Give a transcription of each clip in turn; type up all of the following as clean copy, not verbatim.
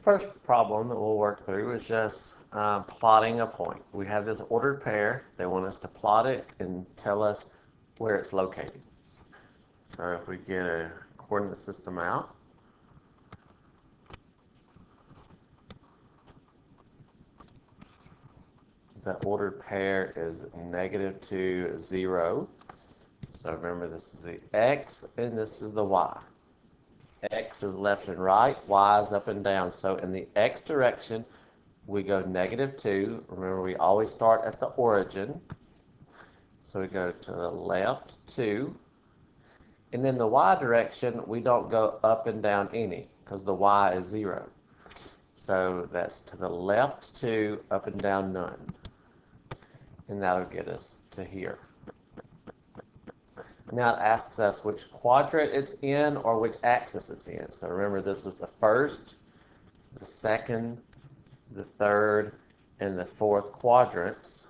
First problem that we'll work through is just plotting a point. We have this ordered pair. They want us to plot it and tell us where it's located. So if we get a coordinate system out, the ordered pair is -2, 0. So remember, this is the x and this is the y. X is left and right, y is up and down. So in the x direction, we go -2. Remember, we always start at the origin. So we go to the left 2. And in the y direction, we don't go up and down any because the y is 0. So that's to the left 2, up and down none. And that'll get us to here. Now it asks us which quadrant it's in or which axis it's in. So remember, this is the first, the second, the third, and the fourth quadrants.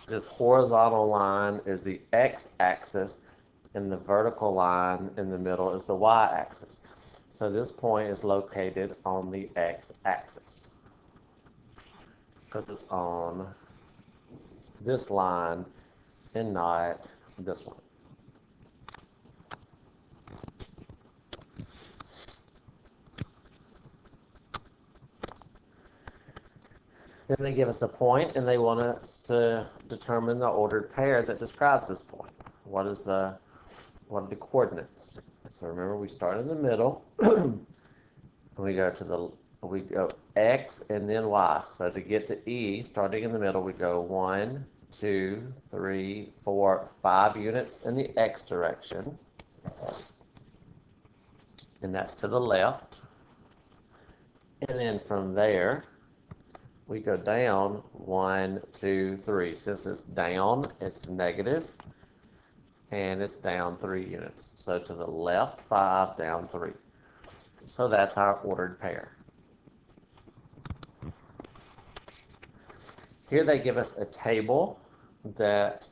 This horizontal line is the x-axis, and the vertical line in the middle is the y-axis. So this point is located on the x-axis because it's on this line and not this one. Then they give us a point, and they want us to determine the ordered pair that describes this point. What are the coordinates? So remember, we start in the middle, and we go x and then y. So to get to E, starting in the middle, we go 1, 2, 3, 4, 5 units in the x direction, and that's to the left. And then from there, we go down 1, 2, 3. Since it's down, it's negative, and it's down 3 units. So to the left 5, down 3. So that's our ordered pair. Here they give us a table that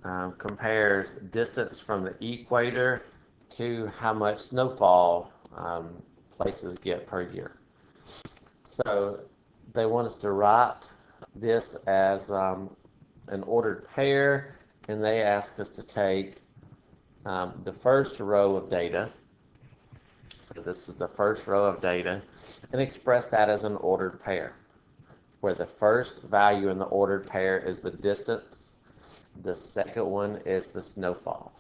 compares distance from the equator to how much snowfall places get per year. So they want us to write this as an ordered pair, and they ask us to take the first row of data. So this is the first row of data, and express that as an ordered pair, where the first value in the ordered pair is the distance, the second one is the snowfall.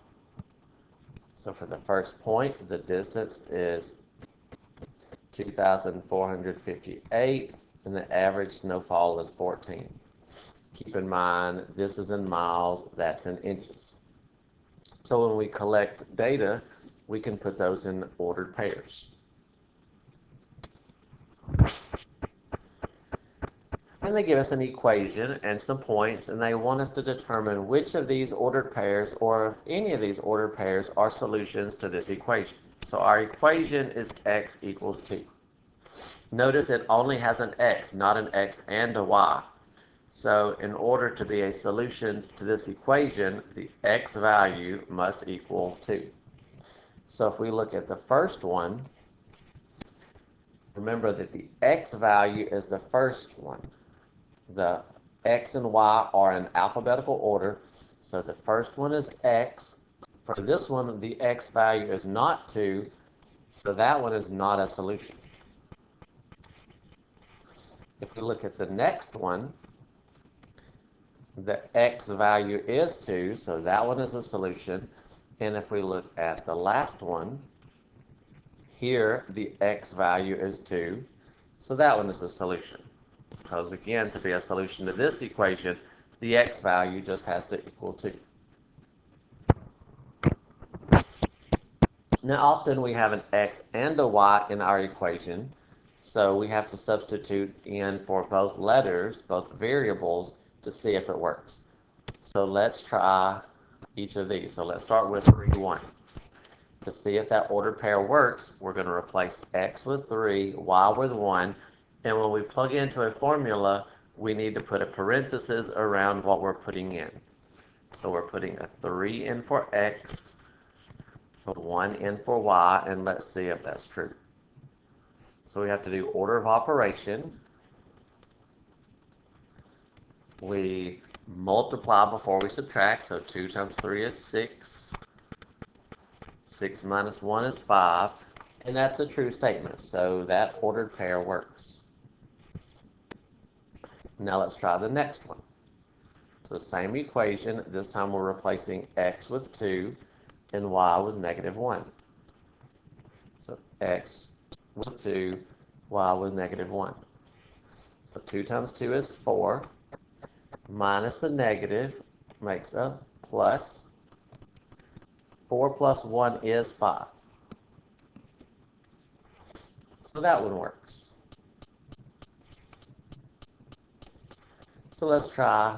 So for the first point, the distance is 2,458, and the average snowfall is 14. Keep in mind, this is in miles, that's in inches. So when we collect data, we can put those in ordered pairs. And they give us an equation and some points, and they want us to determine which of these ordered pairs or any of these ordered pairs are solutions to this equation. So our equation is x equals 2. Notice it only has an x, not an x and a y. So in order to be a solution to this equation, the x value must equal 2. So if we look at the first one, remember that the x value is the first one. The x and y are in alphabetical order, so the first one is x. For this one, the x value is not 2, so that one is not a solution. If we look at the next one, the x value is 2, so that one is a solution. And if we look at the last one, here the x value is 2, so that one is a solution. Because again, to be a solution to this equation, the x value just has to equal 2. Now often we have an x and a y in our equation, so we have to substitute in for both letters, both variables, to see if it works. So let's try each of these. So let's start with 3, 1. To see if that ordered pair works, we're going to replace x with 3, y with 1, and when we plug into a formula, we need to put a parenthesis around what we're putting in. So we're putting a 3 in for x, 1 in for y, and let's see if that's true. So we have to do order of operation. We multiply before we subtract, so 2 times 3 is 6. 6 minus 1 is 5. And that's a true statement, so that ordered pair works. Now let's try the next one. So same equation, this time we're replacing x with 2 and y with negative 1. So x with 2, y with negative 1. So 2 times 2 is 4. Minus a negative makes a plus. 4 plus 1 is 5. So that one works. So let's try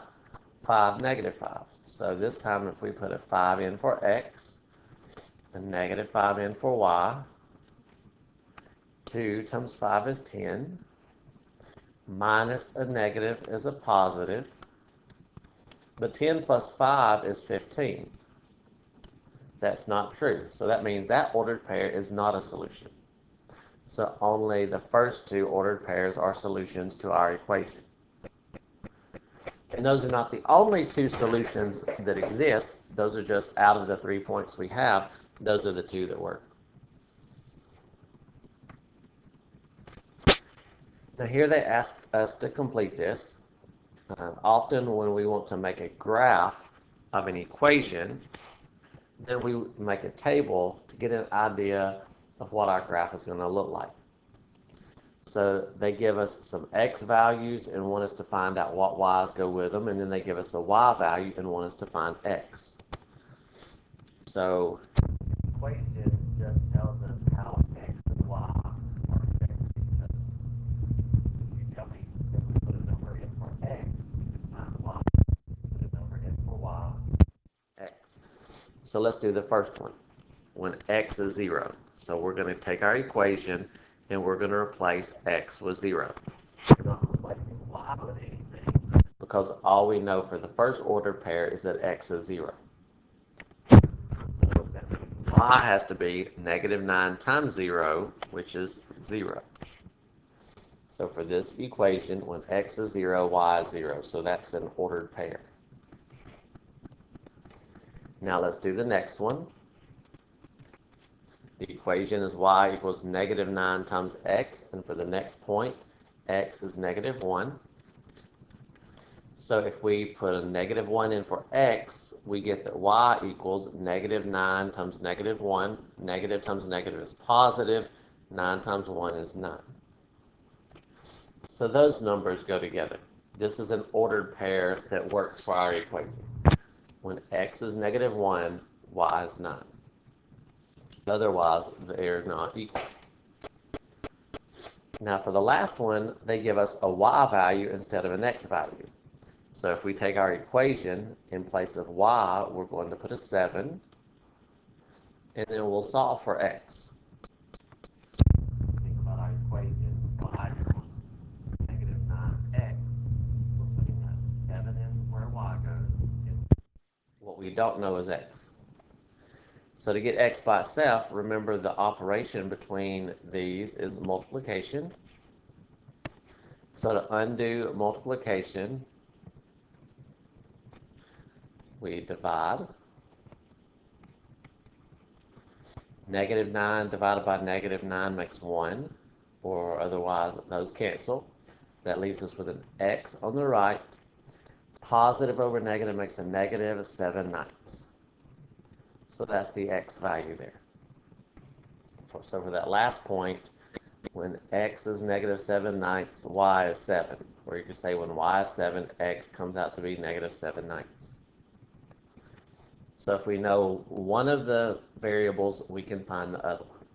5, negative 5. So this time if we put a 5 in for x, a negative 5 in for y, 2 times 5 is 10, minus a negative is a positive, but 10 plus 5 is 15. That's not true. So that means that ordered pair is not a solution. So only the first two ordered pairs are solutions to our equation. And those are not the only two solutions that exist. Those are just out of the 3 points we have. Those are the two that work. Now here they ask us to complete this. Often when we want to make a graph of an equation, then we make a table to get an idea of what our graph is going to look like. So they give us some x values and want us to find out what y's go with them, and then they give us a y value and want us to find x. So the equation just tells us how x and y are affected each other. If you tell me that we put a number in for x, we can find y. Put a number in for y, x. So let's do the first one, when x is 0. So we're going to take our equation and we're going to replace x with 0. We're not replacing y with anything because all we know for the first ordered pair is that x is 0. So that means y has to be negative 9 times 0, which is 0. So for this equation, when x is 0, y is 0. So that's an ordered pair. Now let's do the next one. The equation is y equals negative 9 times x, and for the next point, x is negative 1. So if we put a negative 1 in for x, we get that y equals negative 9 times negative 1. Negative times negative is positive. 9 times 1 is 9. So those numbers go together. This is an ordered pair that works for our equation. When x is negative 1, y is 9. Otherwise, they're not equal. Now for the last one, they give us a y value instead of an x value. So if we take our equation, in place of y, we're going to put a 7, and then we'll solve for x. Think about our equation, y equals negative 9x. We're putting a 7 in where y goes. What we don't know is x. So to get x by itself, remember the operation between these is multiplication. So to undo multiplication, we divide. Negative 9 divided by negative 9 makes 1, or otherwise those cancel. That leaves us with an x on the right. Positive over negative makes a negative 7/9. So that's the x value there. So for that last point, when x is negative 7/9, y is 7. Or you could say when y is 7, x comes out to be negative 7/9. So if we know one of the variables, we can find the other one.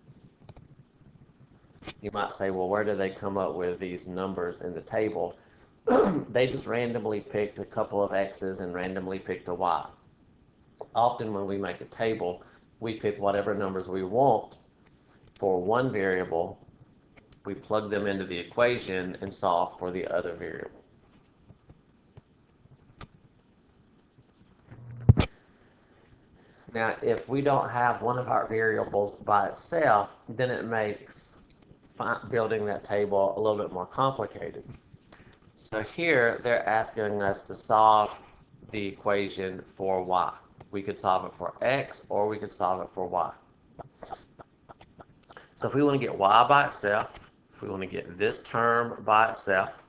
You might say, well, where do they come up with these numbers in the table? They just randomly picked a couple of x's and randomly picked a y. Often when we make a table, we pick whatever numbers we want for one variable, we plug them into the equation and solve for the other variable. Now, if we don't have one of our variables by itself, then it makes building that table a little bit more complicated. So here they're asking us to solve the equation for y. We could solve it for x or we could solve it for y. So if we want to get y by itself, if we want to get this term by itself,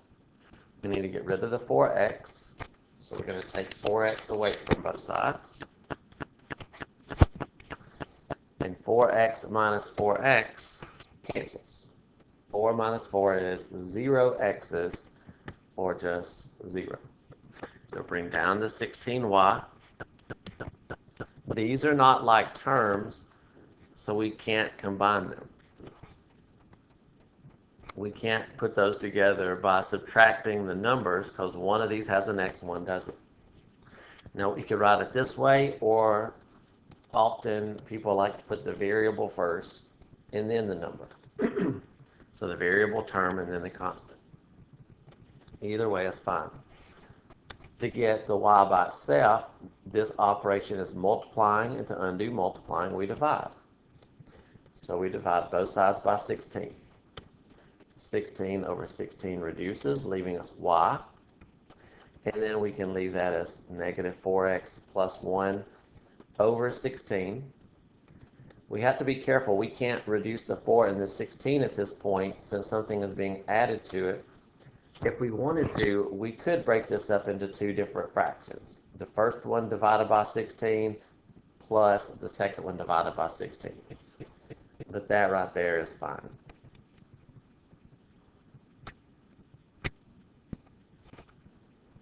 we need to get rid of the 4x. So we're going to take 4x away from both sides. And 4x minus 4x cancels. 4 minus 4 is 0 x's, or just 0. So bring down the 16y. These are not like terms, so we can't combine them. We can't put those together by subtracting the numbers because one of these has an x, one doesn't. Now you could write it this way, or often people like to put the variable first and then the number. So the variable term and then the constant. Either way is fine. To get the y by itself, this operation is multiplying, and to undo multiplying, we divide. So we divide both sides by 16. 16 over 16 reduces, leaving us y. And then we can leave that as negative 4x plus 1 over 16. We have to be careful. We can't reduce the 4 and the 16 at this point since something is being added to it. If we wanted to, we could break this up into two different fractions. The first one divided by 16 plus the second one divided by 16. But that right there is fine.